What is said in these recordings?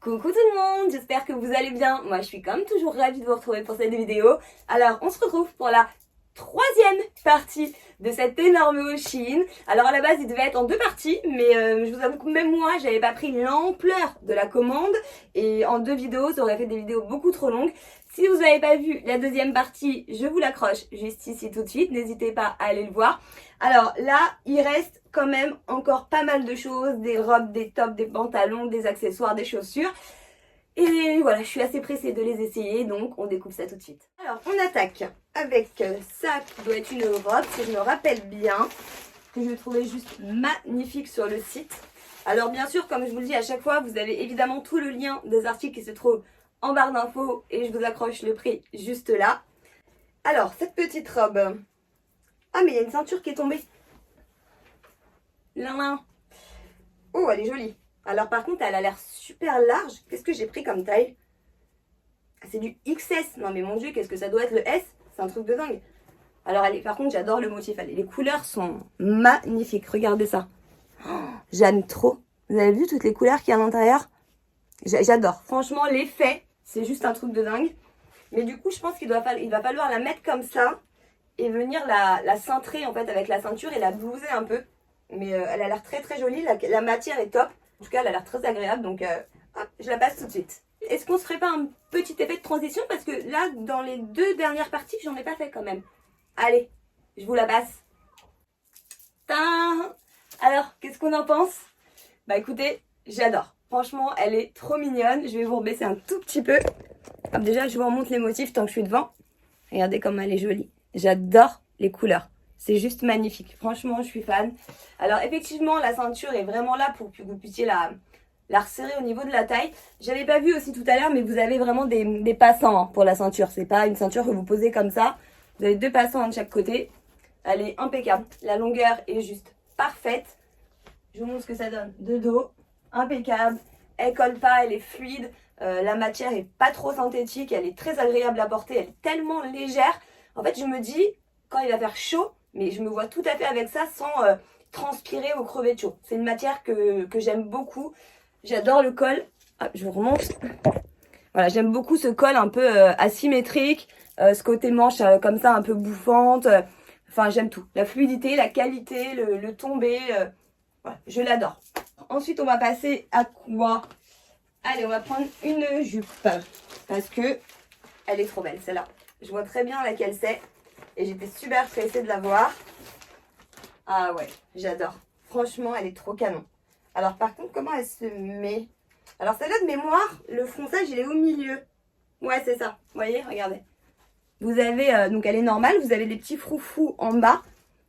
Coucou tout le monde, j'espère que vous allez bien. Moi je suis comme toujours ravie de vous retrouver pour cette vidéo. Alors on se retrouve pour la troisième partie de cet énorme haul Shein. Alors à la base il devait être en deux parties, mais je vous avoue que même moi j'avais pas pris l'ampleur de la commande. Et en deux vidéos ça aurait fait des vidéos beaucoup trop longues. Si vous n'avez pas vu la deuxième partie, je vous l'accroche juste ici tout de suite. N'hésitez pas à aller le voir. Alors là, il reste quand même encore pas mal de choses. Des robes, des tops, des pantalons, des accessoires, des chaussures. Et voilà, je suis assez pressée de les essayer, donc on découvre ça tout de suite. Alors, on attaque avec ça qui doit être une robe, si je me rappelle bien, que je trouvais juste magnifique sur le site. Alors bien sûr, comme je vous le dis à chaque fois, vous avez évidemment tout le lien des articles qui se trouvent en barre d'infos et je vous accroche le prix juste là. Alors, cette petite robe. Ah, mais il y a une ceinture qui est tombée. Là. Oh, elle est jolie. Alors par contre, elle a l'air super large. Qu'est-ce que j'ai pris comme taille? C'est du XS. Non mais mon dieu, qu'est-ce que ça doit être le S? C'est un truc de dingue. Alors par contre, j'adore le motif. Les couleurs sont magnifiques. Regardez ça. Oh, j'aime trop. Vous avez vu toutes les couleurs qu'il y a à l'intérieur? J'adore. Franchement, l'effet, c'est juste un truc de dingue. Mais du coup, je pense qu'il va falloir la mettre comme ça et venir la cintrer en fait avec la ceinture et la blouser un peu. Mais elle a l'air très très jolie. La matière est top. En tout cas, elle a l'air très agréable. Donc, hop, je la passe tout de suite. Est-ce qu'on se ferait pas un petit effet de transition? Parce que là, dans les deux dernières parties, j'en ai pas fait quand même. Allez, je vous la passe. Tain. Alors, qu'est-ce qu'on en pense? Bah écoutez, j'adore. Franchement, elle est trop mignonne. Je vais vous rebaisser un tout petit peu. Hop, déjà, je vous remonte les motifs tant que je suis devant. Regardez comme elle est jolie. J'adore les couleurs. C'est juste magnifique. Franchement, je suis fan. Alors, effectivement, la ceinture est vraiment là pour que vous puissiez la resserrer au niveau de la taille. J'avais pas vu aussi tout à l'heure, mais vous avez vraiment des passants pour la ceinture. C'est pas une ceinture que vous posez comme ça. Vous avez deux passants de chaque côté. Elle est impeccable. La longueur est juste parfaite. Je vous montre ce que ça donne de dos. Impeccable. Elle colle pas, elle est fluide. La matière est pas trop synthétique. Elle est très agréable à porter. Elle est tellement légère. En fait, je me dis, quand il va faire chaud, mais je me vois tout à fait avec ça sans transpirer ou crever de chaud. C'est une matière que j'aime beaucoup. J'adore le col. Ah, je vous remonte. Voilà, j'aime beaucoup ce col un peu asymétrique. Ce côté manche comme ça, un peu bouffante. Enfin, j'aime tout. La fluidité, la qualité, le tombé. Voilà, je l'adore. Ensuite, on va passer à quoi? Allez, on va prendre une jupe. Parce que elle est trop belle, celle-là. Je vois très bien laquelle c'est. Et j'étais super pressée de la voir. Ah ouais, j'adore. Franchement, elle est trop canon. Alors par contre, comment elle se met? Alors celle-là de mémoire, le fronçage, il est au milieu. Ouais, c'est ça. Vous voyez, regardez. Vous avez, donc elle est normale, vous avez des petits froufrous en bas.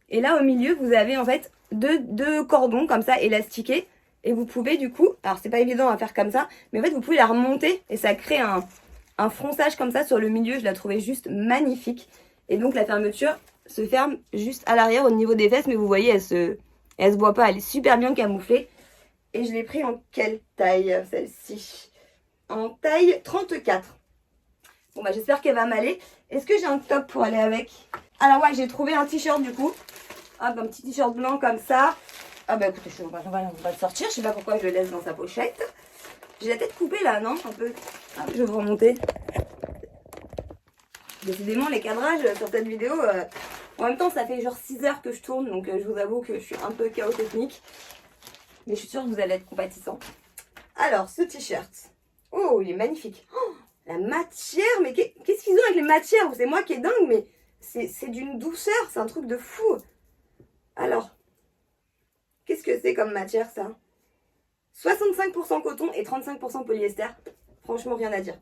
Et là, au milieu, vous avez en fait deux cordons comme ça, élastiqués. Et vous pouvez du coup, alors c'est pas évident à faire comme ça, mais en fait, vous pouvez la remonter et ça crée un fronçage comme ça sur le milieu. Je la trouvais juste magnifique. Et donc la fermeture se ferme juste à l'arrière au niveau des fesses, mais vous voyez, elle se voit pas, elle est super bien camouflée. Et je l'ai pris en quelle taille, celle-ci? En taille 34. Bon bah j'espère qu'elle va m'aller. Est-ce que j'ai un top pour aller avec? Alors ouais, j'ai trouvé un t-shirt du coup. Hop, un petit t-shirt blanc comme ça. Ah bah écoutez, on va le sortir, je sais pas pourquoi je le laisse dans sa pochette. J'ai la tête coupée là, non? Un peu. Hop, je vais vous remonter. Décidément, les cadrages sur cette vidéo, en même temps, ça fait genre 6 heures que je tourne, donc je vous avoue que je suis un peu chaos technique. Mais je suis sûre que vous allez être compatissants. Alors, ce t-shirt. Oh, il est magnifique. Oh, la matière, mais qu'est-ce qu'ils ont avec les matières? C'est moi qui est dingue, mais c'est d'une douceur, c'est un truc de fou. Alors, qu'est-ce que c'est comme matière, ça? 65% coton et 35% polyester. Franchement, rien à dire.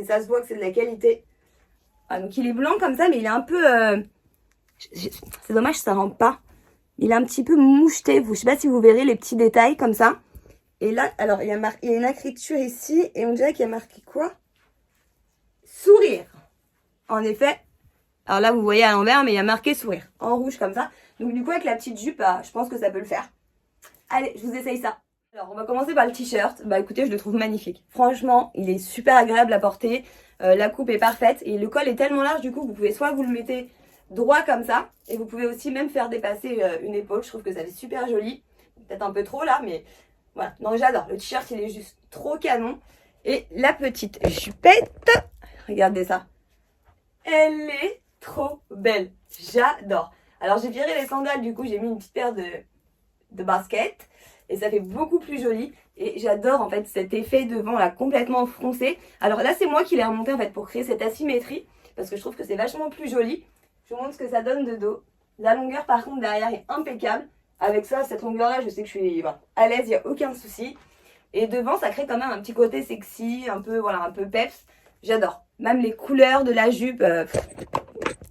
Ça se voit que c'est de la qualité. Ah, donc il est blanc comme ça, mais il est un peu... c'est dommage, ça rend pas. Il est un petit peu moucheté. Je sais pas si vous verrez les petits détails comme ça. Et là, alors, il y a une écriture ici. Et on dirait qu'il y a marqué quoi? Sourire. En effet. Alors là, vous voyez à l'envers, mais il y a marqué sourire. En rouge comme ça. Donc du coup, avec la petite jupe, je pense que ça peut le faire. Allez, je vous essaye ça. Alors, on va commencer par le t-shirt. Bah écoutez, je le trouve magnifique. Franchement, il est super agréable à porter. La coupe est parfaite. Et le col est tellement large, du coup, vous pouvez soit vous le mettez droit comme ça. Et vous pouvez aussi même faire dépasser une épaule. Je trouve que ça fait super joli. Peut-être un peu trop là, mais voilà. Non, j'adore. Le t-shirt, il est juste trop canon. Et la petite jupette, regardez ça. Elle est trop belle. J'adore. Alors j'ai viré les sandales, du coup j'ai mis une petite paire de baskets. Et ça fait beaucoup plus joli. Et j'adore en fait cet effet devant là complètement froncé. Alors là c'est moi qui l'ai remonté en fait pour créer cette asymétrie. Parce que je trouve que c'est vachement plus joli. Je vous montre ce que ça donne de dos. La longueur par contre derrière est impeccable. Avec ça, cette longueur là je sais que je suis à l'aise, il n'y a aucun souci. Et devant ça crée quand même un petit côté sexy, un peu voilà, un peu peps. J'adore. Même les couleurs de la jupe,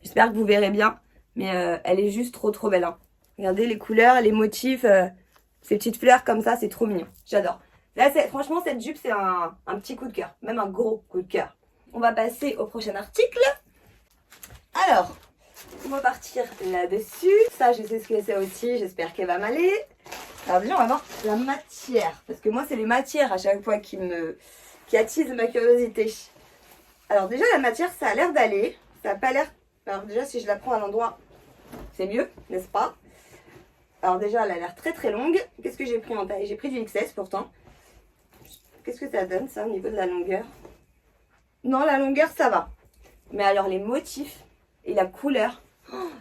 j'espère que vous verrez bien. Mais elle est juste trop belle. Hein. Regardez les couleurs, les motifs, ces petites fleurs comme ça, c'est trop mignon. J'adore. Là, franchement, cette jupe, c'est un petit coup de cœur. Même un gros coup de cœur. On va passer au prochain article. Alors, on va partir là-dessus. Ça, je sais ce que c'est aussi. J'espère qu'elle va m'aller. Alors déjà, on va voir la matière. Parce que moi, c'est les matières à chaque fois qui attisent ma curiosité. Alors déjà, la matière, ça a l'air d'aller. Ça n'a pas l'air... Alors déjà, si je la prends à l'endroit, c'est mieux, n'est-ce pas? Alors déjà, elle a l'air très longue. Qu'est-ce que j'ai pris en taille? J'ai pris du XS pourtant. Qu'est-ce que ça donne, ça, au niveau de la longueur? Non, la longueur, ça va. Mais alors, les motifs et la couleur,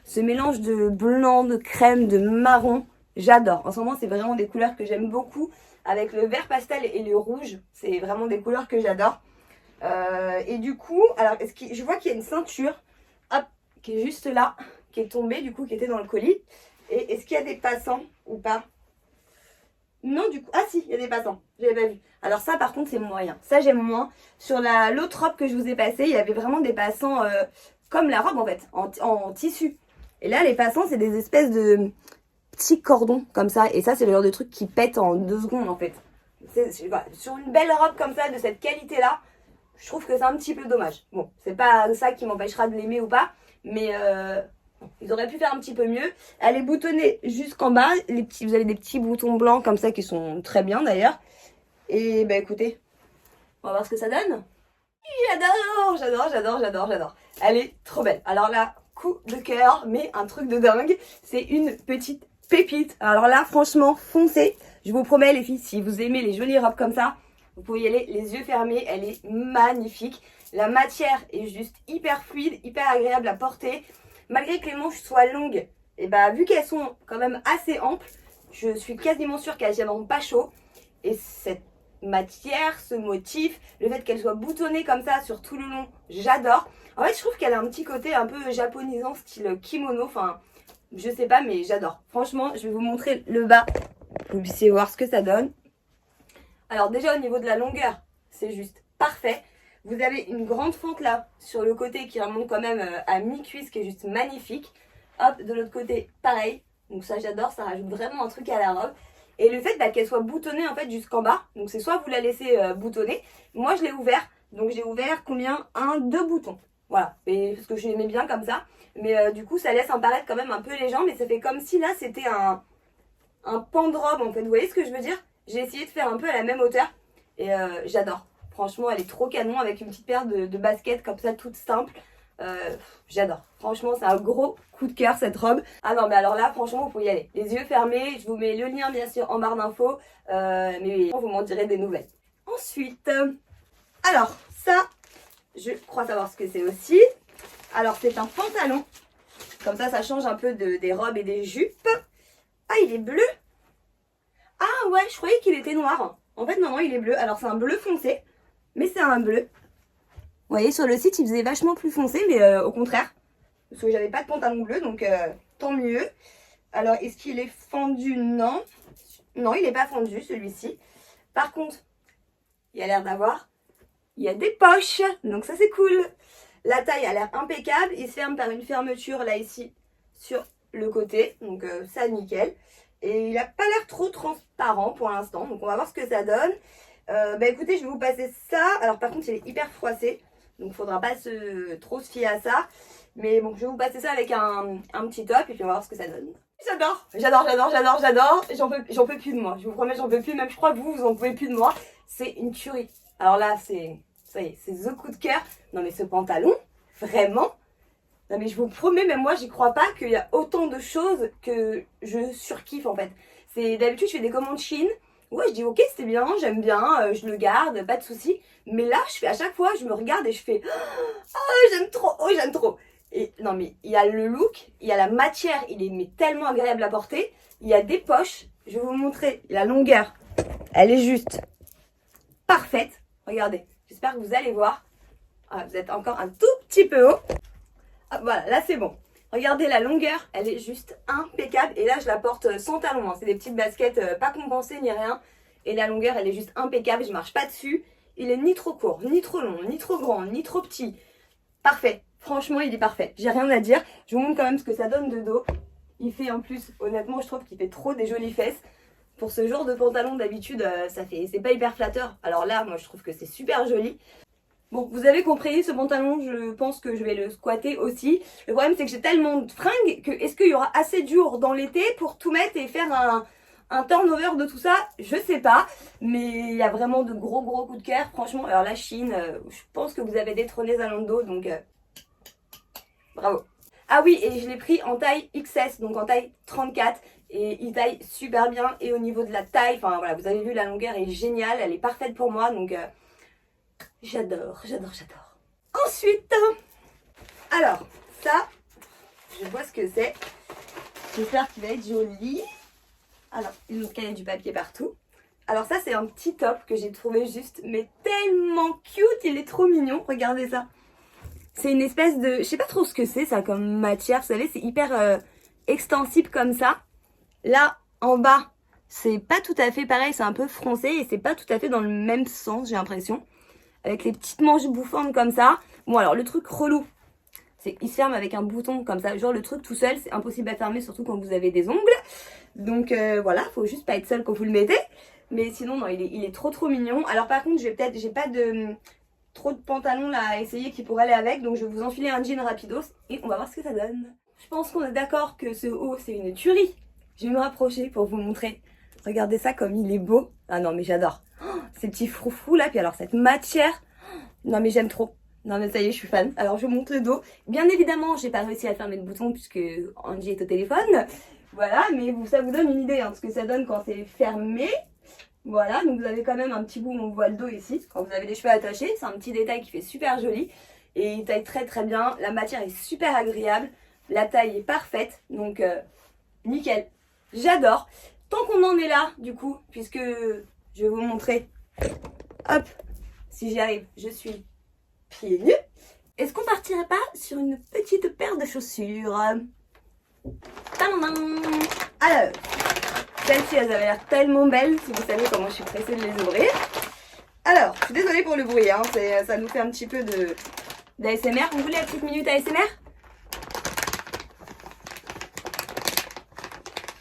ce mélange de blanc, de crème, de marron, j'adore. En ce moment, c'est vraiment des couleurs que j'aime beaucoup. Avec le vert pastel et le rouge, c'est vraiment des couleurs que j'adore. Et du coup, alors, je vois qu'il y a une ceinture, hop, qui est juste là, qui est tombée, du coup, qui était dans le colis. Et est-ce qu'il y a des passants ou pas? Non, du coup. Ah si, il y a des passants. J'avais pas vu. Alors ça, par contre, c'est moyen. Ça, j'aime moins. Sur l'autre robe que je vous ai passée, il y avait vraiment des passants comme la robe, en fait, en tissu. Et là, les passants, c'est des espèces de petits cordons, comme ça. Et ça, c'est le genre de truc qui pète en 2 secondes, en fait. Voilà, sur une belle robe comme ça, de cette qualité-là, je trouve que c'est un petit peu dommage. Bon, c'est pas ça qui m'empêchera de l'aimer ou pas. Mais... ils auraient pu faire un petit peu mieux. Elle est boutonnée jusqu'en bas. Vous avez des petits boutons blancs comme ça qui sont très bien d'ailleurs. Et bah écoutez, on va voir ce que ça donne. J'adore. Elle est trop belle. Alors là, coup de cœur, mais un truc de dingue. C'est une petite pépite. Alors là, franchement, foncez. Je vous promets les filles, si vous aimez les jolies robes comme ça, vous pouvez y aller les yeux fermés. Elle est magnifique. La matière est juste hyper fluide, hyper agréable à porter. Malgré que les manches soient longues, et bah vu qu'elles sont quand même assez amples, je suis quasiment sûre qu'elles tiendront pas chaud. Et cette matière, ce motif, le fait qu'elle soit boutonnée comme ça sur tout le long, j'adore. En fait, je trouve qu'elle a un petit côté un peu japonisant, style kimono. Enfin, je sais pas, mais j'adore. Franchement, je vais vous montrer le bas pour que vous puissiez voir ce que ça donne. Alors déjà, au niveau de la longueur, c'est juste parfait. Vous avez une grande fente là sur le côté qui remonte quand même à mi-cuisse qui est juste magnifique. Hop, de l'autre côté, pareil. Donc ça j'adore, ça rajoute vraiment un truc à la robe. Et le fait qu'elle soit boutonnée en fait jusqu'en bas. Donc c'est soit vous la laissez boutonner. Moi je l'ai ouvert. Donc j'ai ouvert combien? 2 boutons. Voilà. Et, parce que je l'aimais bien comme ça. Mais du coup ça laisse apparaître quand même un peu les jambes. Et ça fait comme si là c'était un pan de robe en fait. Vous voyez ce que je veux dire? J'ai essayé de faire un peu à la même hauteur. Et j'adore. Franchement, elle est trop canon avec une petite paire de baskets comme ça, toute simple. J'adore. Franchement, c'est un gros coup de cœur cette robe. Ah non, mais alors là, franchement, vous pouvez y aller. Les yeux fermés. Je vous mets le lien, bien sûr, en barre d'infos. Mais vous m'en direz des nouvelles. Ensuite, alors, ça, je crois savoir ce que c'est aussi. Alors, c'est un pantalon. Comme ça change un peu des robes et des jupes. Ah, il est bleu. Ah ouais, je croyais qu'il était noir. En fait, non, il est bleu. Alors, c'est un bleu foncé. Mais c'est un bleu. Vous voyez, sur le site, il faisait vachement plus foncé, mais au contraire. Parce que j'avais pas de pantalon bleu, donc tant mieux. Alors, est-ce qu'il est fendu? Non. Non, il n'est pas fendu, celui-ci. Par contre, il a l'air d'avoir... Il y a des poches, donc ça, c'est cool. La taille a l'air impeccable. Il se ferme par une fermeture, là, ici, sur le côté. Donc, ça, nickel. Et il n'a pas l'air trop transparent pour l'instant. Donc, on va voir ce que ça donne. Bah écoutez, je vais vous passer ça. Alors par contre il est hyper froissé, donc il faudra pas trop se fier à ça. Mais bon, je vais vous passer ça avec un petit top et puis on va voir ce que ça donne. J'adore. J'en peux plus de moi. Je vous promets, j'en peux plus. Même je crois que vous en pouvez plus de moi. C'est une tuerie. Alors là, ça y est, c'est the coup de cœur. Non mais ce pantalon, vraiment. Non mais je vous promets, même moi j'y crois pas qu'il y a autant de choses que je surkiffe en fait. D'habitude je fais des commandes Chine. Ouais, je dis ok, c'était bien, j'aime bien, je le garde, pas de souci. Mais là, je fais à chaque fois, je me regarde et je fais j'aime trop, oh j'aime trop. Et non mais il y a le look, il y a la matière, il est mais tellement agréable à porter. Il y a des poches, je vais vous montrer la longueur. Elle est juste parfaite. Regardez, j'espère que vous allez voir. Ah, vous êtes encore un tout petit peu haut. Ah, voilà, là c'est bon. Regardez la longueur, elle est juste impeccable. Et là, je la porte sans talons. Hein. C'est des petites baskets pas compensées ni rien. Et la longueur, elle est juste impeccable. Je marche pas dessus. Il est ni trop court, ni trop long, ni trop grand, ni trop petit. Parfait. Franchement, il est parfait. J'ai rien à dire. Je vous montre quand même ce que ça donne de dos. Il fait en plus, honnêtement, je trouve qu'il fait trop des jolies fesses. Pour ce genre de pantalon, d'habitude, c'est pas hyper flatteur. Alors là, moi, je trouve que c'est super joli. Bon, vous avez compris, ce pantalon, je pense que je vais le squatter aussi. Le problème, c'est que j'ai tellement de fringues que est-ce qu'il y aura assez dur dans l'été pour tout mettre et faire un turnover de tout ça? Je sais pas. Mais il y a vraiment de gros coups de cœur. Franchement, alors la Chine, je pense que vous avez détrôné Zalando, donc bravo. Ah oui, et je l'ai pris en taille XS, donc en taille 34. Et il taille super bien. Et au niveau de la taille, enfin voilà, vous avez vu, la longueur est géniale. Elle est parfaite pour moi, donc j'adore. Ensuite, alors, ça, je vois ce que c'est. J'espère qu'il va être joli. Alors, il y a du papier partout. Alors ça, c'est un petit top que j'ai trouvé juste, mais tellement cute. Il est trop mignon. Regardez ça. C'est une espèce de... Je sais pas trop ce que c'est, ça, comme matière. Vous savez, c'est hyper extensible comme ça. Là, en bas, c'est pas tout à fait pareil. C'est un peu froncé et c'est pas tout à fait dans le même sens, j'ai l'impression. Avec les petites manches bouffantes comme ça. Bon, alors, le truc relou, c'est qu'il se ferme avec un bouton comme ça. Genre, le truc tout seul, c'est impossible à fermer, surtout quand vous avez des ongles. Donc, voilà, faut juste pas être seul quand vous le mettez. Mais sinon, non, il est trop mignon. Alors, par contre, j'ai pas de trop de pantalons là à essayer qui pourraient aller avec. Donc, je vais vous enfiler un jean rapidos et on va voir ce que ça donne. Je pense qu'on est d'accord que ce haut, c'est une tuerie. Je vais me rapprocher pour vous montrer. Regardez ça comme il est beau. Ah non, mais j'adore. Oh, ces petits froufrous là, puis alors cette matière. Non mais j'aime trop. Non mais ça y est, je suis fan. Alors je vous montre le dos. Bien évidemment, j'ai pas réussi à fermer le bouton puisque Angie est au téléphone. Voilà, mais ça vous donne une idée de ce que ça donne quand c'est fermé. Voilà, donc vous avez quand même un petit bout où on voit le dos ici. Quand vous avez les cheveux attachés, c'est un petit détail qui fait super joli. Et il taille très bien. La matière est super agréable. La taille est parfaite. Donc nickel. J'adore. Tant qu'on en est là, du coup, puisque je vais vous montrer. Hop, si j'y arrive, je suis pieds nus. Est-ce qu'on partirait pas sur une petite paire de chaussures? Tadam! Alors, celles-ci, elles avaient l'air tellement belles, si vous savez comment je suis pressée de les ouvrir. Alors, je suis désolée pour le bruit, hein, ça nous fait un petit peu d'ASMR. Vous voulez la petite minute ASMR?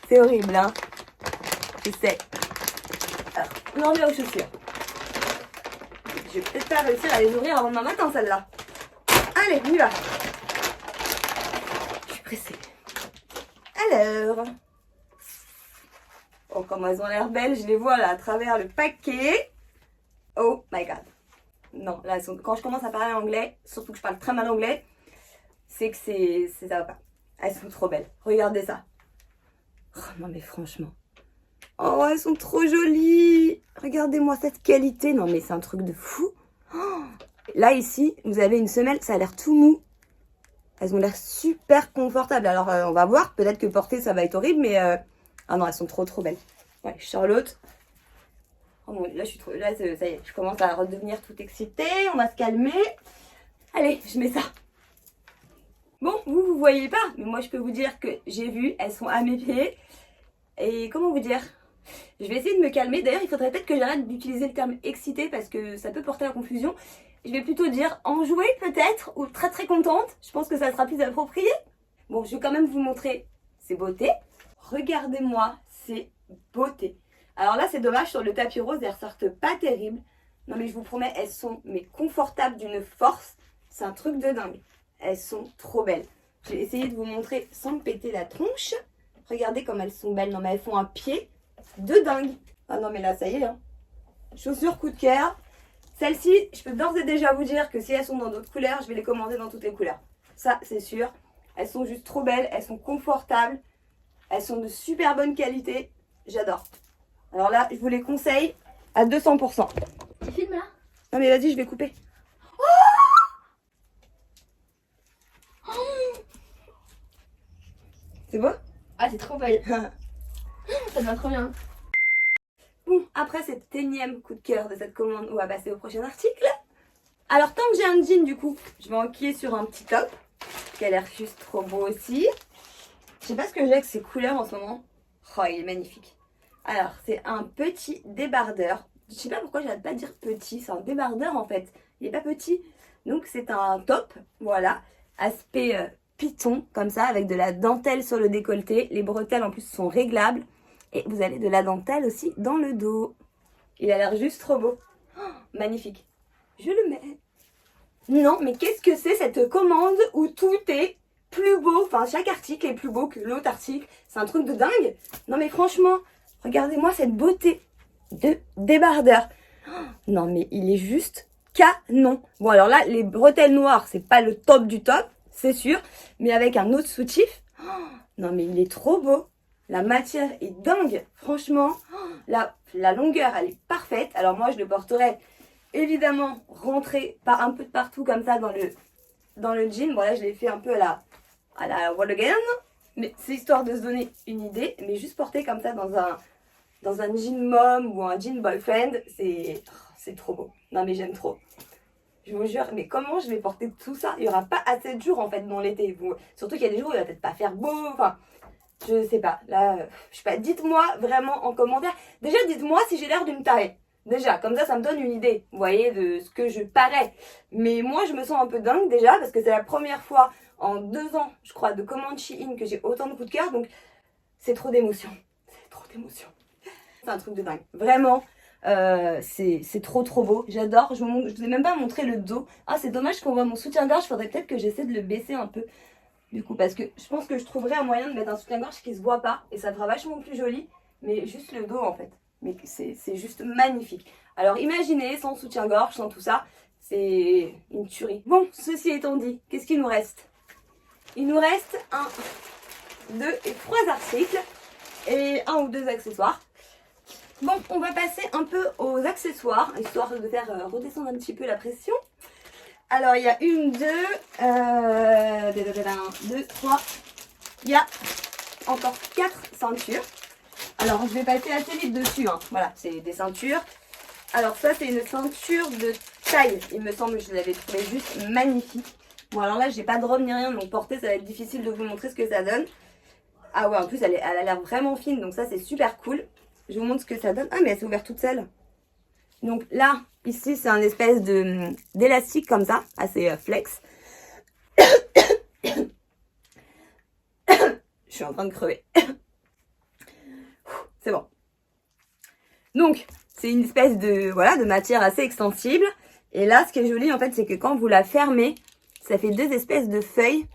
C'est horrible, hein? Je sais. Alors, on en revient aux chaussures. Je vais peut-être pas réussir à les ouvrir avant demain matin, celle-là. Allez, on y va. Je suis pressée. Alors. Oh, comment elles ont l'air belles. Je les vois là à travers le paquet. Oh my god. Non, là, quand je commence à parler anglais, surtout que je parle très mal anglais, c'est que ça va pas. Elles sont trop belles. Regardez ça. Oh non, mais franchement. Oh, elles sont trop jolies. Regardez-moi cette qualité. Non, mais c'est un truc de fou. Oh, là, ici, vous avez une semelle. Ça a l'air tout mou. Elles ont l'air super confortables. Alors, on va voir. Peut-être que porter, ça va être horrible. Mais ah non, elles sont trop belles. Ouais, Charlotte. Oh non, là, là, ça y est. Je commence à redevenir toute excitée. On va se calmer. Allez, je mets ça. Bon, vous voyez pas. Mais moi, je peux vous dire que j'ai vu. Elles sont à mes pieds. Et comment vous dire? Je vais essayer de me calmer. D'ailleurs, il faudrait peut-être que j'arrête d'utiliser le terme excité parce que ça peut porter à confusion. Je vais plutôt dire enjouée peut-être ou très contente. Je pense que ça sera plus approprié. Bon, je vais quand même vous montrer ces beautés. Regardez-moi ces beautés. Alors là, c'est dommage, sur le tapis rose, elles ressortent pas terribles. Non mais je vous promets, elles sont confortables d'une force. C'est un truc de dingue. Elles sont trop belles. J'ai essayé de vous montrer sans me péter la tronche. Regardez comme elles sont belles. Non mais elles font un pied de dingue. Ah non mais là ça y est. Hein. Chaussures coup de cœur. Celles-ci, je peux d'ores et déjà vous dire que si elles sont dans d'autres couleurs, je vais les commander dans toutes les couleurs. Ça c'est sûr. Elles sont juste trop belles. Elles sont confortables. Elles sont de super bonne qualité. J'adore. Alors là, je vous les conseille à 200%. Tu filmes là? Non mais vas-y, je vais couper. C'est beau? Ah, c'est trop belle. Ça te va trop bien. Bon, après cet énième coup de cœur de cette commande, on va passer au prochain article. Alors tant que j'ai un jean du coup, je vais enquiller sur un petit top qui a l'air juste trop beau aussi. Je sais pas ce que j'ai avec ces couleurs en ce moment. Oh, il est magnifique. Alors, c'est un petit débardeur. Je sais pas pourquoi j'arrête pas de dire petit, c'est un débardeur en fait. Il est pas petit. Donc c'est un top, voilà, aspect python comme ça avec de la dentelle sur le décolleté. Les bretelles en plus sont réglables et vous avez de la dentelle aussi dans le dos. Il a l'air juste trop beau. Oh, magnifique. Je le mets. Non, mais qu'est-ce que c'est cette commande où tout est plus beau, enfin chaque article est plus beau que l'autre article. C'est un truc de dingue. Non mais franchement, regardez-moi cette beauté de débardeur. Oh, non mais il est juste canon. Bon alors là, les bretelles noires, c'est pas le top du top, c'est sûr. Mais avec un autre soutif, oh, non mais il est trop beau. La matière est dingue, franchement. Oh, la longueur, elle est parfaite. Alors moi, je le porterai évidemment rentré par un peu de partout comme ça dans le jean. Bon là, je l'ai fait un peu à la wall again. Mais c'est histoire de se donner une idée. Mais juste porter comme ça dans un jean mom ou un jean boyfriend, c'est trop beau. Non mais j'aime trop. Je vous jure, mais comment je vais porter tout ça? Il n'y aura pas assez de jours en fait dans l'été. Surtout qu'il y a des jours où il va peut-être pas faire beau. Enfin, je sais pas. Là, je sais pas. Dites-moi vraiment en commentaire. Déjà, dites-moi si j'ai l'air d'une tarée. Déjà, comme ça me donne une idée, vous voyez, de ce que je parais. Mais moi, je me sens un peu dingue déjà, parce que c'est la première fois en 2 ans, je crois, de commande Shein que j'ai autant de coups de cœur. Donc, c'est trop d'émotions. C'est trop d'émotions. C'est un truc de dingue. Vraiment, c'est trop beau. J'adore. Je vous ai même pas montré le dos. Ah, c'est dommage qu'on voit mon soutien-gorge. Faudrait peut-être que j'essaie de le baisser un peu. Du coup, parce que je pense que je trouverais un moyen de mettre un soutien-gorge qui se voit pas. Et ça fera vachement plus joli. Mais juste le dos, en fait. Mais c'est juste magnifique. Alors, imaginez, sans soutien-gorge, sans tout ça. C'est une tuerie. Bon, ceci étant dit, qu'est-ce qu'il nous reste? Il nous reste 1, 2 et 3 articles. Et 1 ou 2 accessoires. Bon, on va passer un peu aux accessoires, histoire de faire redescendre un petit peu la pression. Alors, il y a 1, 2, 3. Il y a encore 4 ceintures. Alors, je vais passer assez vite dessus. Hein. Voilà, c'est des ceintures. Alors, ça, c'est une ceinture de taille. Il me semble que je l'avais trouvé juste magnifique. Bon, alors là, j'ai pas de robe ni rien, donc porter, ça va être difficile de vous montrer ce que ça donne. Ah ouais, en plus, elle a l'air vraiment fine, donc ça, c'est super cool. Je vous montre ce que ça donne. Ah, mais elle s'est ouverte toute seule. Donc là, ici, c'est un espèce d'élastique comme ça, assez flex. Je suis en train de crever. C'est bon. Donc, c'est une espèce de matière assez extensible. Et là, ce qui est joli, en fait, c'est que quand vous la fermez, ça fait 2 espèces de feuilles.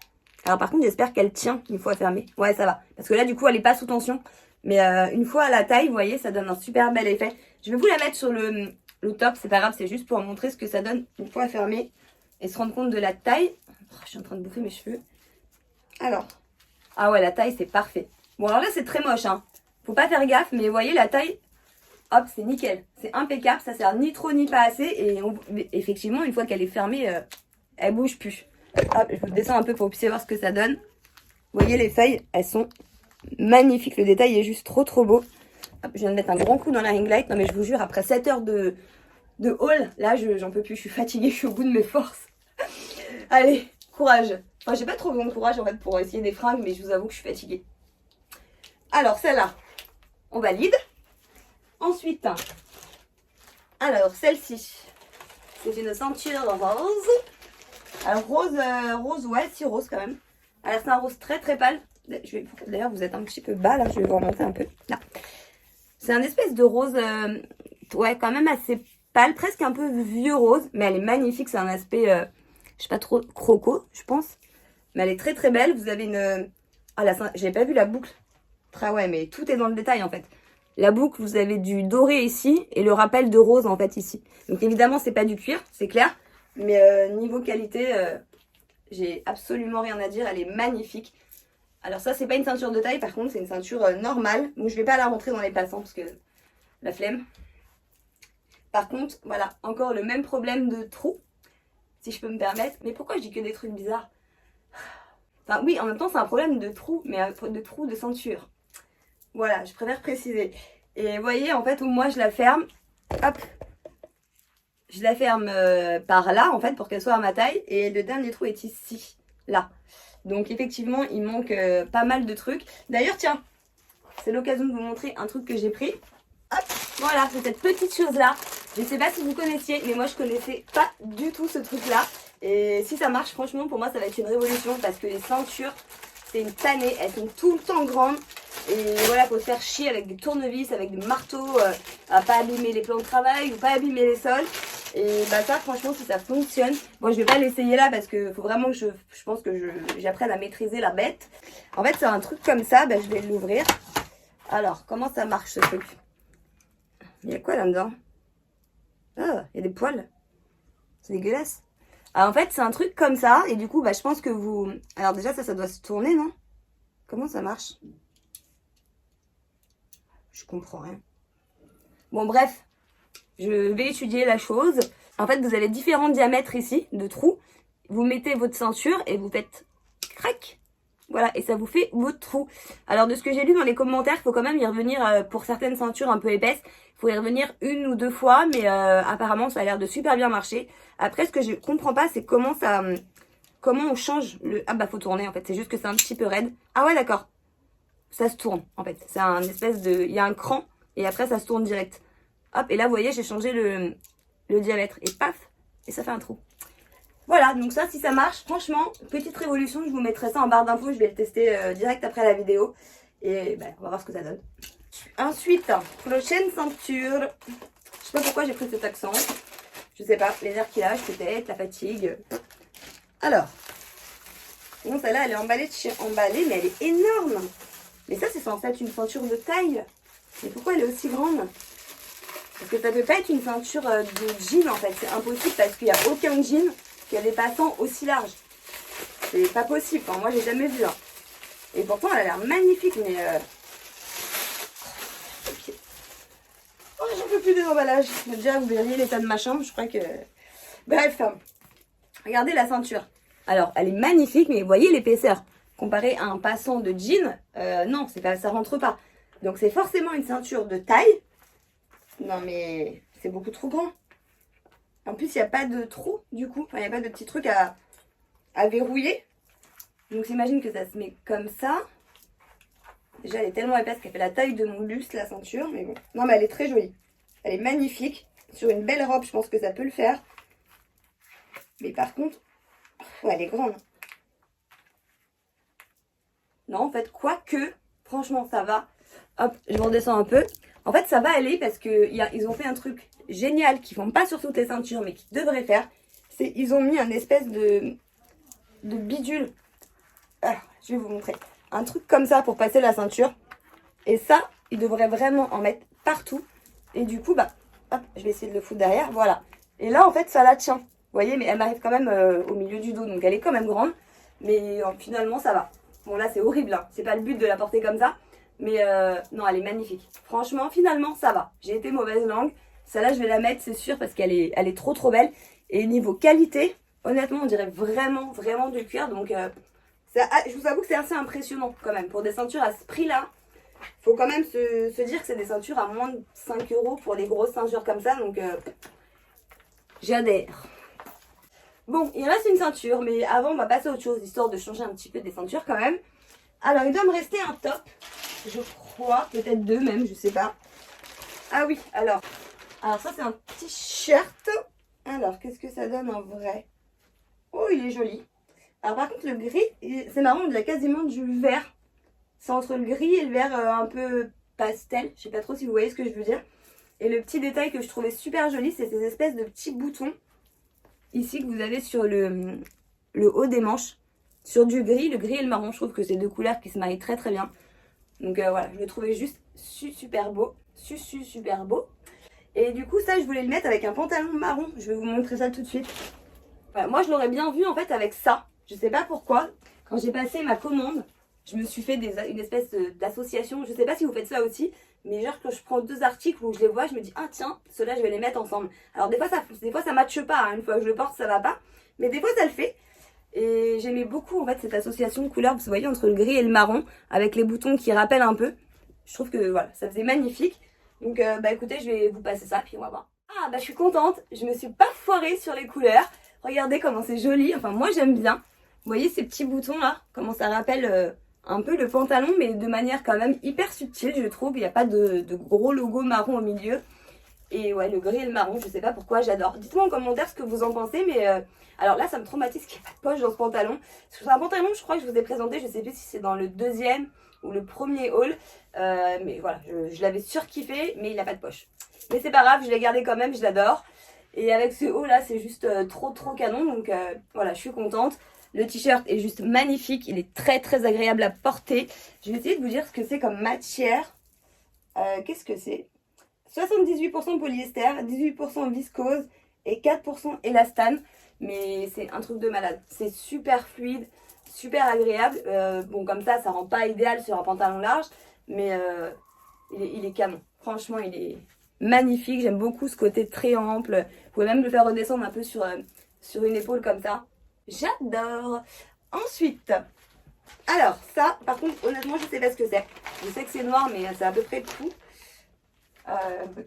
Alors par contre, j'espère qu'elle tient une fois fermée. Ouais, ça va. Parce que là, du coup, elle n'est pas sous tension. Mais une fois à la taille, vous voyez, ça donne un super bel effet. Je vais vous la mettre sur le top, c'est pas grave, c'est juste pour montrer ce que ça donne une fois fermée. Et se rendre compte de la taille. Oh, je suis en train de bouffer mes cheveux. Alors. Ah ouais, la taille, c'est parfait. Bon, alors là, c'est très moche, hein. Faut pas faire gaffe, mais vous voyez, la taille, hop, c'est nickel. C'est impeccable, ça sert ni trop ni pas assez. Et effectivement, une fois qu'elle est fermée, elle bouge plus. Hop, je vous descends un peu pour que vous puissiez voir ce que ça donne. Vous voyez, les feuilles, elles sont magnifiques. Le détail est juste trop beau. Hop, je viens de mettre un grand coup dans la ring light. Non, mais je vous jure, après 7 heures de haul, là, j'en peux plus. Je suis fatiguée, je suis au bout de mes forces. Allez, courage. Enfin, j'ai pas trop besoin de courage, en fait, pour essayer des fringues, mais je vous avoue que je suis fatiguée. Alors, celle-là, on valide. Ensuite, alors, celle-ci, c'est une ceinture rose. Alors, rose, ouais, si rose quand même. Alors, c'est un rose très pâle. D'ailleurs, vous êtes un petit peu bas, là, je vais vous remonter un peu. Là. C'est un espèce de rose, ouais, quand même assez pâle, presque un peu vieux rose. Mais elle est magnifique, c'est un aspect, je sais pas trop, croco, je pense. Mais elle est très belle. Vous avez une... Ah, j'avais pas vu la boucle. Ah ouais, mais tout est dans le détail, en fait. La boucle, vous avez du doré ici et le rappel de rose, en fait, ici. Donc, évidemment, c'est pas du cuir, c'est clair. Mais niveau qualité, j'ai absolument rien à dire. Elle est magnifique. Alors ça, c'est pas une ceinture de taille. Par contre, c'est une ceinture normale. Donc, je vais pas la rentrer dans les passants parce que la flemme. Par contre, voilà, encore le même problème de trou, si je peux me permettre. Mais pourquoi je dis que des trucs bizarres? Enfin oui, en même temps c'est un problème de trou, mais de trou de ceinture. Voilà, je préfère préciser. Et vous voyez, en fait, où moi je la ferme, hop, je la ferme par là, en fait, pour qu'elle soit à ma taille. Et le dernier trou est ici, là. Donc effectivement, il manque pas mal de trucs. D'ailleurs, tiens, c'est l'occasion de vous montrer un truc que j'ai pris. Hop, voilà, c'est cette petite chose-là. Je ne sais pas si vous connaissiez, mais moi je connaissais pas du tout ce truc-là. Et si ça marche, franchement, pour moi, ça va être une révolution parce que les ceintures, c'est une tannée. Elles sont tout le temps grandes. Et voilà, faut se faire chier avec des tournevis, avec des marteaux, à pas abîmer les plans de travail ou pas abîmer les sols. Et bah ça, franchement, si ça fonctionne, bon, je vais pas l'essayer là parce que faut vraiment que je pense que j'apprenne à maîtriser la bête. En fait, c'est un truc comme ça, bah, je vais l'ouvrir. Alors, comment ça marche ce truc? Il y a quoi là-dedans? Ah, il y a des poils. C'est dégueulasse. Alors, en fait, c'est un truc comme ça. Et du coup, bah, je pense que vous... Alors déjà, ça doit se tourner, non? Comment ça marche? Je comprends rien. Bon, bref. Je vais étudier la chose. En fait, vous avez différents diamètres ici, de trous. Vous mettez votre ceinture et vous faites crac. Voilà, et ça vous fait votre trou. Alors, de ce que j'ai lu dans les commentaires, il faut quand même y revenir pour certaines ceintures un peu épaisses. Il faut y revenir 1 ou 2 fois, mais apparemment, ça a l'air de super bien marcher. Après, ce que je comprends pas, c'est comment on change le... Ah bah, faut tourner, en fait. C'est juste que c'est un petit peu raide. Ah ouais, d'accord. Ça se tourne, en fait. C'est un espèce de... Il y a un cran, et après, ça se tourne direct. Hop, et là, vous voyez, j'ai changé le diamètre. Et paf, et ça fait un trou. Voilà, donc ça, si ça marche, franchement, petite révolution, je vous mettrai ça en barre d'infos, je vais le tester direct après la vidéo. Et ben, on va voir ce que ça donne. Ensuite, prochaine ceinture. Je sais pas pourquoi j'ai pris cet accent. Je sais pas, les arquillages peut-être, la fatigue. Alors, bon, celle-là, elle est emballée de chez emballée, mais elle est énorme. Mais ça, c'est censé être une ceinture de taille. Mais pourquoi elle est aussi grande? Parce que ça peut pas être une ceinture de jean, en fait. C'est impossible parce qu'il n'y a aucun jean qui a des passants aussi larges. C'est pas possible. Enfin, moi, j'ai jamais vu. Hein. Et pourtant, elle a l'air magnifique, mais... Oh, j'en peux plus des emballages. Déjà, vous verriez l'état de ma chambre. Je crois que... Bref. Regardez la ceinture. Alors, elle est magnifique, mais vous voyez l'épaisseur. Comparé à un passant de jean, non, c'est pas, ça rentre pas. Donc, c'est forcément une ceinture de taille. Non, mais c'est beaucoup trop grand. En plus, il n'y a pas de trou, du coup. Enfin, il n'y a pas de petit truc à verrouiller. Donc, j'imagine que ça se met comme ça. Déjà, elle est tellement épaisse qu'elle fait la taille de mon buste, la ceinture. Mais bon. Non, mais elle est très jolie. Elle est magnifique. Sur une belle robe, je pense que ça peut le faire. Mais par contre, ouais, elle est grande. Non, en fait, quoique, franchement, ça va. Hop, je redescends un peu. En fait, ça va aller parce qu'ils ont fait un truc génial qu'ils font pas sur toutes les ceintures, mais qu'ils devraient faire. C'est ils ont mis un espèce de bidule. Alors, je vais vous montrer. Un truc comme ça pour passer la ceinture. Et ça, ils devraient vraiment en mettre partout. Et du coup, bah, hop, je vais essayer de le foutre derrière. Voilà. Et là, en fait, ça la tient. Vous voyez, mais elle m'arrive quand même au milieu du dos. Donc, elle est quand même grande. Mais finalement, ça va. Bon, là, c'est horrible. Hein. C'est pas le but de la porter comme ça. Mais non, elle est magnifique. Franchement, finalement, ça va. J'ai été mauvaise langue. Celle-là, je vais la mettre, c'est sûr, parce qu'elle est trop belle. Et niveau qualité, honnêtement, on dirait vraiment, vraiment du cuir. Donc, je vous avoue que c'est assez impressionnant quand même. Pour des ceintures à ce prix-là, il faut quand même se dire que c'est des ceintures à moins de 5 € pour les grosses ceintures comme ça. Donc, j'adhère. Bon, il reste une ceinture. Mais avant, on va passer à autre chose, histoire de changer un petit peu des ceintures quand même. Alors, il doit me rester un top. Je crois, peut-être 2 même, je sais pas. Ah oui, alors ça c'est un t-shirt. Alors, qu'est-ce que ça donne en vrai? Oh, il est joli. Alors par contre, le gris, c'est marrant, il a quasiment du vert. C'est entre le gris et le vert un peu pastel. Je sais pas trop si vous voyez ce que je veux dire. Et le petit détail que je trouvais super joli, c'est ces espèces de petits boutons. Ici, que vous avez sur le haut des manches. Sur du gris, le gris et le marron, je trouve que c'est 2 couleurs qui se marient très très bien. Donc voilà, je le trouvais juste super beau. Super beau. Et du coup, ça, je voulais le mettre avec un pantalon marron. Je vais vous montrer ça tout de suite. Voilà, moi, je l'aurais bien vu en fait avec ça. Je sais pas pourquoi. Quand j'ai passé ma commande, je me suis fait une espèce d'association. Je sais pas si vous faites ça aussi. Mais genre quand je prends 2 articles où je les vois, je me dis ah tiens, ceux-là je vais les mettre ensemble. Alors des fois ça matche pas, hein. Une fois que je le porte ça va pas, mais des fois ça le fait. Et j'aimais beaucoup en fait cette association de couleurs, vous voyez, entre le gris et le marron, avec les boutons qui rappellent un peu. Je trouve que voilà, ça faisait magnifique. Donc bah écoutez, je vais vous passer ça, puis on va voir. Ah bah je suis contente, je me suis pas foirée sur les couleurs. Regardez comment c'est joli, enfin moi j'aime bien. Vous voyez ces petits boutons là, comment ça rappelle un peu le pantalon, mais de manière quand même hyper subtile, je trouve. Il n'y a pas de gros logo marron au milieu. Et ouais, le gris et le marron, je sais pas pourquoi, j'adore. Dites-moi en commentaire ce que vous en pensez, mais alors là, ça me traumatise qu'il n'y ait pas de poche dans ce pantalon. Parce que c'est un pantalon, je crois que je vous ai présenté, je sais plus si c'est dans le deuxième ou le premier haul. Mais voilà, je l'avais surkiffé, mais il n'a pas de poche. Mais c'est pas grave, je l'ai gardé quand même, je l'adore. Et avec ce haut là, c'est juste trop canon, donc voilà, je suis contente. Le t-shirt est juste magnifique, il est très agréable à porter. Je vais essayer de vous dire ce que c'est comme matière. Qu'est-ce que c'est ? 78% polyester, 18% viscose et 4% élastane. Mais c'est un truc de malade. C'est super fluide, super agréable. Bon, comme ça rend pas idéal sur un pantalon large. Mais il est canon. Franchement, il est magnifique. J'aime beaucoup ce côté très ample. Vous pouvez même le faire redescendre un peu sur une épaule comme ça. J'adore. Ensuite, alors ça, par contre, honnêtement, je sais pas ce que c'est. Je sais que c'est noir, mais c'est à peu près tout.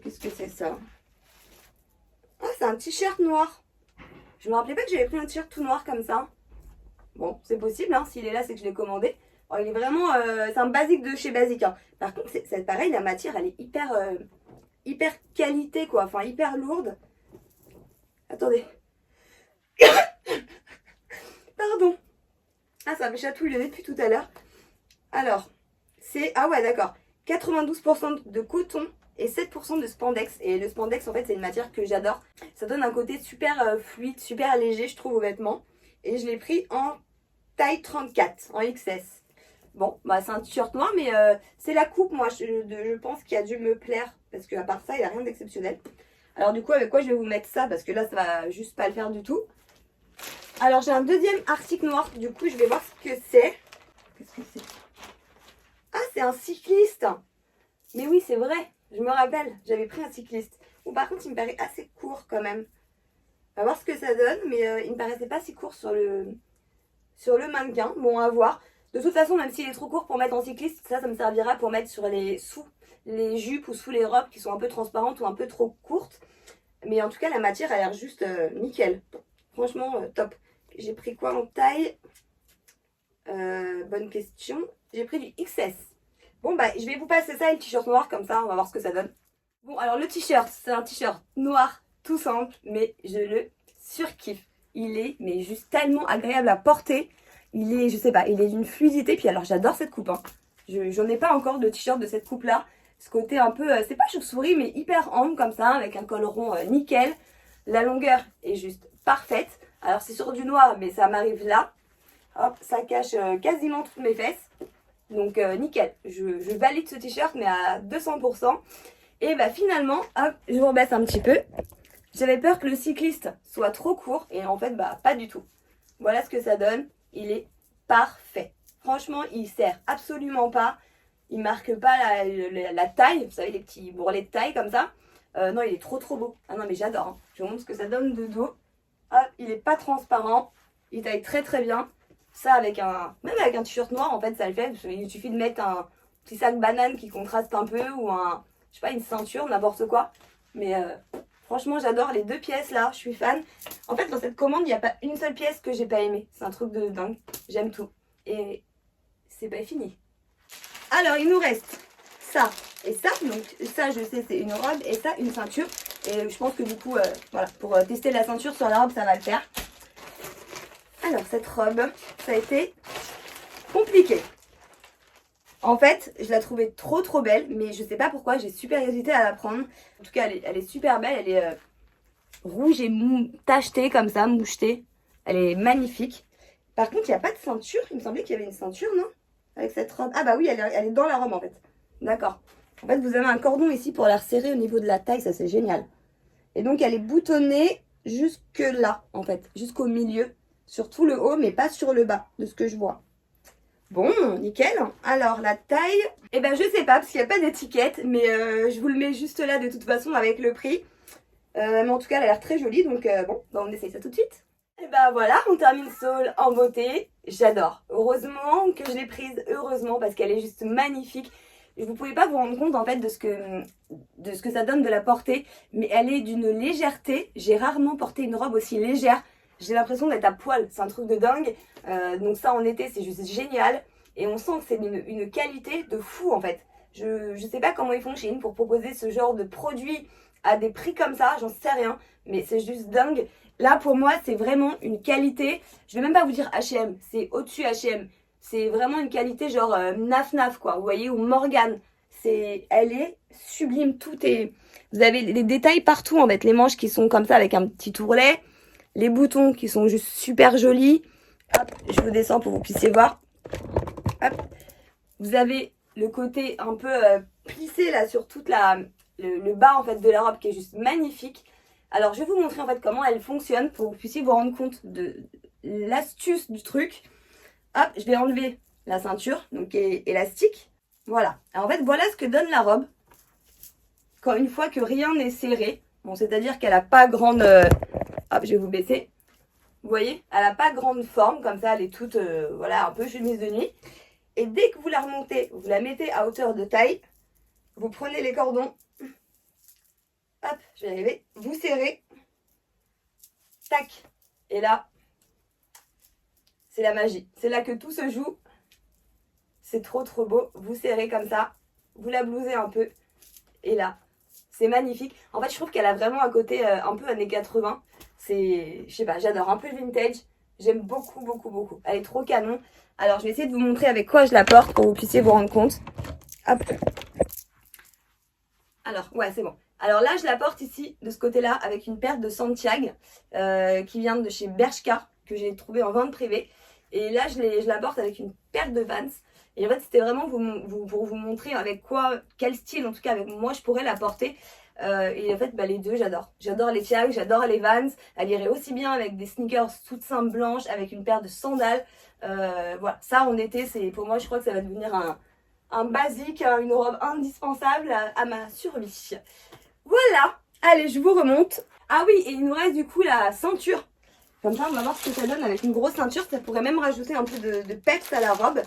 Qu'est-ce que c'est ça? Ah, c'est un t-shirt noir. Je me rappelais pas que j'avais pris un t-shirt tout noir comme ça. Bon, c'est possible, hein. S'il est là, c'est que je l'ai commandé. Oh, il est vraiment... c'est un basique de chez Basique, hein. Par contre, c'est pareil, la matière, elle est hyper qualité, quoi. Enfin, hyper lourde. Attendez. Pardon. Ah, ça me chatouille le nez depuis tout à l'heure. Alors, c'est... Ah ouais, d'accord. 92% de coton et 7% de spandex. Et le spandex, en fait, c'est une matière que j'adore. Ça donne un côté super fluide, super léger, je trouve, aux vêtements. Et je l'ai pris en taille 34, en XS. Bon, bah c'est un t-shirt noir, mais c'est la coupe, moi, je pense, qui a dû me plaire. Parce qu'à part ça, il n'y a rien d'exceptionnel. Alors du coup, avec quoi je vais vous mettre ça? Parce que là, ça va juste pas le faire du tout. Alors, j'ai un deuxième article noir. Du coup, je vais voir ce que c'est. Qu'est-ce que c'est? Ah, c'est un cycliste. Mais oui, c'est vrai. Je me rappelle. J'avais pris un cycliste. Bon, par contre, il me paraît assez court quand même. On va voir ce que ça donne. Mais il me paraissait pas si court sur le mannequin. Bon, à voir. De toute façon, même s'il est trop court pour mettre en cycliste, ça me servira pour mettre sous les jupes ou sous les robes qui sont un peu transparentes ou un peu trop courtes. Mais en tout cas, la matière a l'air juste nickel. Franchement, top. J'ai pris quoi en taille? Bonne question. J'ai pris du XS. Bon, bah, je vais vous passer ça et le t-shirt noir, comme ça, on va voir ce que ça donne. Bon, alors le t-shirt, c'est un t-shirt noir, tout simple, mais je le surkiffe. Il est, mais juste tellement agréable à porter. Il est, je sais pas, il est d'une fluidité. Puis alors, j'adore cette coupe, hein. J'en ai pas encore de t-shirt de cette coupe-là. Ce côté un peu, c'est pas chauve-souris, mais hyper ample comme ça, avec un col rond nickel. La longueur est juste parfaite. Alors, c'est sur du noir, mais ça m'arrive là. Hop, ça cache quasiment toutes mes fesses. Donc nickel, je valide ce t-shirt mais à 200%. Et bah finalement, hop, je vous rebaisse un petit peu. J'avais peur que le cycliste soit trop court et en fait bah pas du tout. Voilà ce que ça donne, il est parfait. Franchement, il sert absolument pas. Il marque pas la taille, vous savez les petits bourrelets de taille comme ça. Non, il est trop beau. Ah non mais j'adore, hein. Je vous montre ce que ça donne de dos. Hop, il est pas transparent, il taille très bien. Ça même avec un t-shirt noir en fait ça le fait. Il suffit de mettre un petit sac banane qui contraste un peu ou je sais pas, une ceinture, n'importe quoi. Mais franchement j'adore les deux pièces là, je suis fan. En fait dans cette commande il n'y a pas une seule pièce que j'ai pas aimée. C'est un truc de dingue, j'aime tout. Et c'est pas fini. Alors il nous reste ça et ça. Donc ça je sais c'est une robe et ça une ceinture. Et je pense que du coup voilà, pour tester la ceinture sur la robe ça va le faire. Alors cette robe, ça a été compliqué. En fait, je la trouvais trop belle, mais je sais pas pourquoi, j'ai super hésité à la prendre. En tout cas, elle est super belle, elle est rouge et tachetée comme ça, mouchetée. Elle est magnifique. Par contre, il n'y a pas de ceinture, il me semblait qu'il y avait une ceinture, non? Avec cette robe. Ah bah oui, elle est dans la robe en fait. D'accord. En fait, vous avez un cordon ici pour la resserrer au niveau de la taille, ça c'est génial. Et donc, elle est boutonnée jusque là, en fait, jusqu'au milieu. Sur tout le haut, mais pas sur le bas, de ce que je vois. Bon, nickel. Alors, la taille, eh ben, je sais pas, parce qu'il n'y a pas d'étiquette, mais je vous le mets juste là de toute façon avec le prix. Mais en tout cas, elle a l'air très jolie, donc bon, bah, on essaye ça tout de suite. Et ben voilà, on termine Saul en beauté. J'adore. Heureusement que je l'ai prise, heureusement, parce qu'elle est juste magnifique. Vous ne pouvez pas vous rendre compte en fait de ce que ça donne de la porter, mais elle est d'une légèreté. J'ai rarement porté une robe aussi légère. J'ai l'impression d'être à poil, c'est un truc de dingue. Donc ça en été c'est juste génial. Et on sent que c'est une qualité de fou en fait. Je sais pas comment ils font chez Shein pour proposer ce genre de produit à des prix comme ça, j'en sais rien. Mais c'est juste dingue. Là pour moi c'est vraiment une qualité, je vais même pas vous dire H&M, c'est au-dessus H&M. C'est vraiment une qualité genre Naf Naf quoi, vous voyez, ou Morgane. Elle est sublime, tout est... Vous avez les détails partout en fait, les manches qui sont comme ça avec un petit ourlet. Les boutons qui sont juste super jolis. Hop, je vous descends pour que vous puissiez voir. Hop. Vous avez le côté un peu plissé là sur toute le bas en fait de la robe qui est juste magnifique. Alors je vais vous montrer en fait comment elle fonctionne pour que vous puissiez vous rendre compte de l'astuce du truc. Hop, je vais enlever la ceinture, donc qui est élastique. Voilà. Alors, en fait, voilà ce que donne la robe. Quand une fois que rien n'est serré. Bon, c'est-à-dire qu'elle n'a pas grande... Hop, je vais vous baisser. Vous voyez, elle n'a pas grande forme, comme ça, elle est toute, voilà, un peu chemise de nuit. Et dès que vous la remontez, vous la mettez à hauteur de taille. Vous prenez les cordons. Hop, je vais y arriver. Vous serrez. Tac. Et là, c'est la magie. C'est là que tout se joue. C'est trop trop beau. Vous serrez comme ça. Vous la blousez un peu. Et là, c'est magnifique. En fait, je trouve qu'elle a vraiment un côté un peu années 80. Je sais pas, j'adore. Un peu le vintage. J'aime beaucoup, beaucoup, beaucoup. Elle est trop canon. Alors, je vais essayer de vous montrer avec quoi je la porte pour que vous puissiez vous rendre compte. Hop. Alors, ouais, c'est bon. Alors là, je la porte ici, de ce côté-là, avec une paire de Santiago qui vient de chez Bershka, que j'ai trouvé en vente privée. Et là, je la porte avec une paire de Vans. Et en fait, c'était vraiment pour vous montrer avec quoi, quel style, en tout cas avec moi, je pourrais la porter. Et en fait, bah, les deux, j'adore. J'adore les Tiag, j'adore les Vans. Elle irait aussi bien avec des sneakers toutes simples blanches, avec une paire de sandales. Voilà, ça en été, pour moi, je crois que ça va devenir un basique, une robe indispensable à ma survie. Voilà, allez, je vous remonte. Ah oui, et il nous reste du coup la ceinture. Comme ça, on va voir ce que ça donne avec une grosse ceinture. Ça pourrait même rajouter un peu de peps à la robe.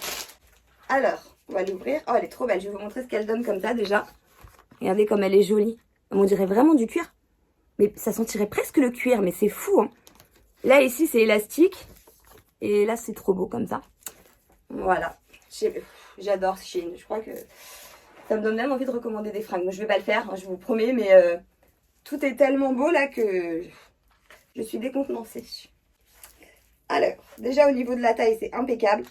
Alors, on va l'ouvrir. Oh, elle est trop belle. Je vais vous montrer ce qu'elle donne comme ça déjà. Regardez comme elle est jolie. On dirait vraiment du cuir. Mais ça sentirait presque le cuir, mais c'est fou, hein. Là, ici, c'est élastique. Et là, c'est trop beau comme ça. Voilà. J'adore Shein. Je crois que ça me donne même envie de recommander des fringues. Moi, je vais pas le faire, hein, je vous promets, mais tout est tellement beau là que je suis décontenancée. Alors, déjà au niveau de la taille, c'est impeccable.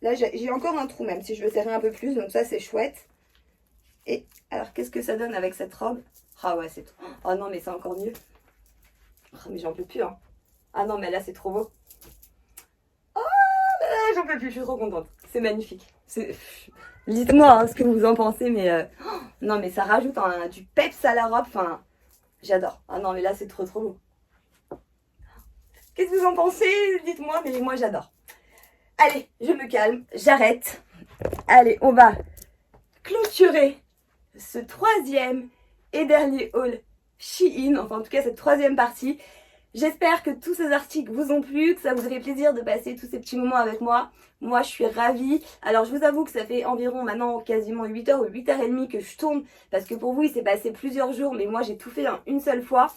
Là, j'ai encore un trou même si je veux serrer un peu plus, donc ça, c'est chouette. Et alors, qu'est-ce que ça donne avec cette robe? Ah ouais, c'est trop... Oh non, mais c'est encore mieux. Oh, mais j'en peux plus, hein. Ah non, mais là, c'est trop beau. Oh là là, j'en peux plus, je suis trop contente. C'est magnifique. Dites-moi hein, ce que vous en pensez, mais... Oh, non, mais ça rajoute du peps à la robe, enfin... J'adore. Ah non, mais là, c'est trop trop beau. Qu'est-ce que vous en pensez? Dites-moi, mais moi, j'adore. Allez, je me calme, j'arrête. Allez, on va clôturer ce troisième et dernier haul Shein, enfin en tout cas cette troisième partie. J'espère que tous ces articles vous ont plu, que ça vous a fait plaisir de passer tous ces petits moments avec moi. Moi, je suis ravie. Alors, je vous avoue que ça fait environ maintenant quasiment 8h ou 8h30 que je tourne. Parce que pour vous, il s'est passé plusieurs jours, mais moi, j'ai tout fait en une seule fois.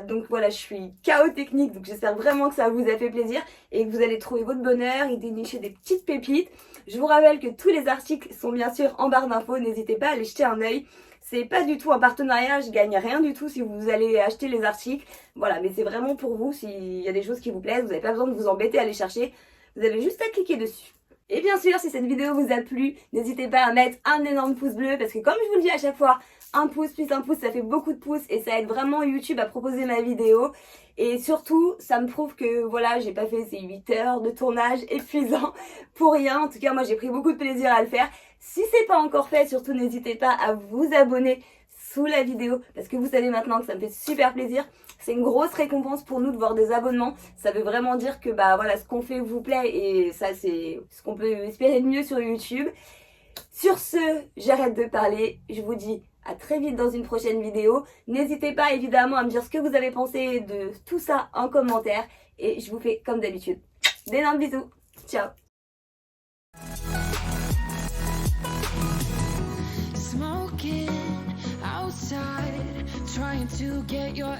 Donc voilà, je suis KO technique, donc j'espère vraiment que ça vous a fait plaisir et que vous allez trouver votre bonheur et dénicher des petites pépites. Je vous rappelle que tous les articles sont bien sûr en barre d'infos, n'hésitez pas à aller jeter un œil. C'est pas du tout un partenariat, je gagne rien du tout si vous allez acheter les articles. Voilà, mais c'est vraiment pour vous, s'il y a des choses qui vous plaisent, vous n'avez pas besoin de vous embêter à les chercher. Vous avez juste à cliquer dessus. Et bien sûr, si cette vidéo vous a plu, n'hésitez pas à mettre un énorme pouce bleu parce que comme je vous le dis à chaque fois, un pouce plus un pouce, ça fait beaucoup de pouces et ça aide vraiment YouTube à proposer ma vidéo. Et surtout, ça me prouve que voilà, j'ai pas fait ces 8 heures de tournage épuisant pour rien. En tout cas, moi j'ai pris beaucoup de plaisir à le faire. Si c'est pas encore fait, surtout n'hésitez pas à vous abonner sous la vidéo parce que vous savez maintenant que ça me fait super plaisir. C'est une grosse récompense pour nous de voir des abonnements. Ça veut vraiment dire que bah voilà, ce qu'on fait vous plaît et ça c'est ce qu'on peut espérer de mieux sur YouTube. Sur ce, j'arrête de parler. Je vous dis à très vite dans une prochaine vidéo. N'hésitez pas évidemment à me dire ce que vous avez pensé de tout ça en commentaire. Et je vous fais comme d'habitude d'énormes bisous. Ciao. Smoking outside, trying to get your